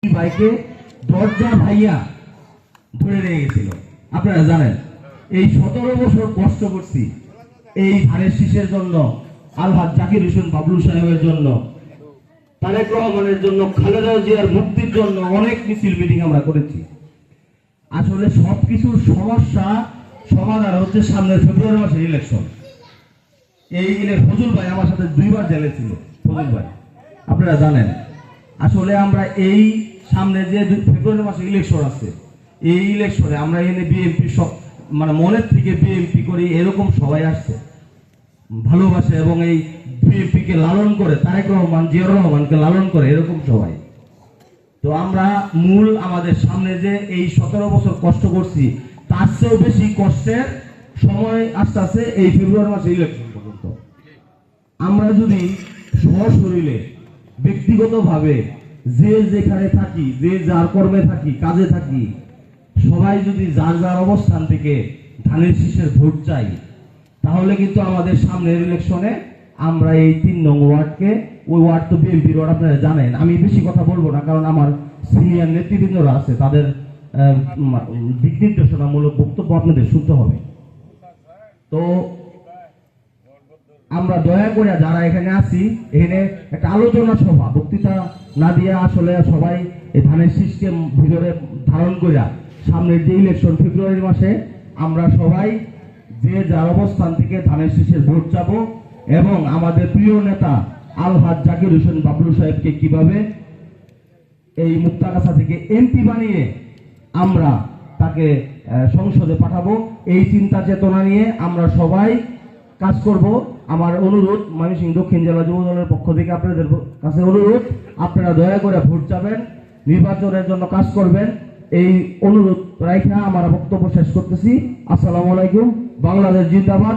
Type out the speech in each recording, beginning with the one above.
ভাইকে দরজা ভাইয়া ধরে নিয়ে গেছিল। আপনারা জানেন এই 17 বছর কষ্ট করছি এই ধানের শীষের জন্য, আলহাজ জাকির হোসেন বাবলু সাহেবের জন্য, তারেক রহমানের জন্য, খালেদা জিয়ার মুক্তির জন্য অনেক মিছিল মিটিং আমরা করেছি। আসলে সবকিছুর সমস্যা সমাধান হচ্ছে সামনের ফেব্রুয়ারি মাসের ইলেকশন। এই ফজল ভাই আমার সাথে 2 বার জেলে ছিল। ফজল ভাই আপনারা জানেন আসলে আমরা এই সামনে যে ফেব্রুয়ারি মাসে ইলেকশন আছে, এই ইলেকশনে আমরা এনে বিএনপি সব মানে মনের থেকে বিএনপি করি এরকম সবাই আসছে ভালোবাসে এবং এই বিএনপি কে লালন করে, তারেক রহমান জিয়াউর রহমানকে লালন করে এরকম সবাই। তো আমরা মূল আমাদের সামনে যে এই 17 বছর কষ্ট করছি তার চেয়েও বেশি কষ্টের সময় আসতে আছে এই ফেব্রুয়ারি মাসে ইলেকশন পর্যন্ত। আমরা যদি সশরীরে ব্যক্তিগতভাবে যে যেখানে থাকি, যে যার কর্মে থাকি, কাজে থাকি, সবাই যদি যার যার অবস্থান থেকে ধানের শীষের ভোট চাই, তাহলে কিন্তু আমাদের সামনের ইলেকশনে আমরা এই 3 নং ওয়ার্ডকে, ওই ওয়ার্ড তো বিএনপির ওয়ার্ড আপনারা জানেন, আমি বেশি কথা বলবো না কারণ আমার সিনিয়র নেতৃবৃন্দরা আছে, তাদের দিক নির্দেশনামূলক বক্তব্য আপনাদের শুনতে হবে। তো আমরা দয়া করে যারা এখানে আছি, এখানে একটা আলোচনা সভা, বক্তৃতা না দিয়ে আসলে সবাই এই ধানের শীষকে ভিতরে ধারণ করে সামনের যে ইলেকশন ফেব্রুয়ারি মাসে আমরা সবাই যে যার অবস্থান থেকে ধানের শীষের ভোট চাবো এবং আমাদের প্রিয় নেতা আলহাজ জাকির হোসেন বাবলু সাহেবকে কিভাবে এই মুক্তাগাছা থেকে এমপি বানিয়ে আমরা তাকে সংসদে পাঠাবো, এই চিন্তা চেতনা নিয়ে আমরা সবাই কাজ করব। আমার অনুরোধ, ময়মনসিংহ দক্ষিণ জেলা যুব দলের পক্ষ থেকে আপনাদের কাছে অনুরোধ, আপনারা দয়া করে ভোট যাবেন, নির্বাচনের জন্য কাজ করবেন, এই অনুরোধ রাখা আমার বক্তব্য শেষ করতেছি। আসসালামু আলাইকুম। বাংলাদেশ জিন্দাবাদ,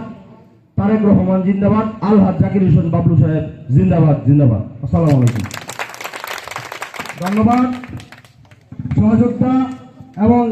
তারেক রহমান জিন্দাবাদ, আলহাজ জাকির হোসেন বাবলু সাহেব জিন্দাবাদ জিন্দাবাদ। আসসালামু আলাইকুম। ধন্যবাদ সহযোগিতা এবং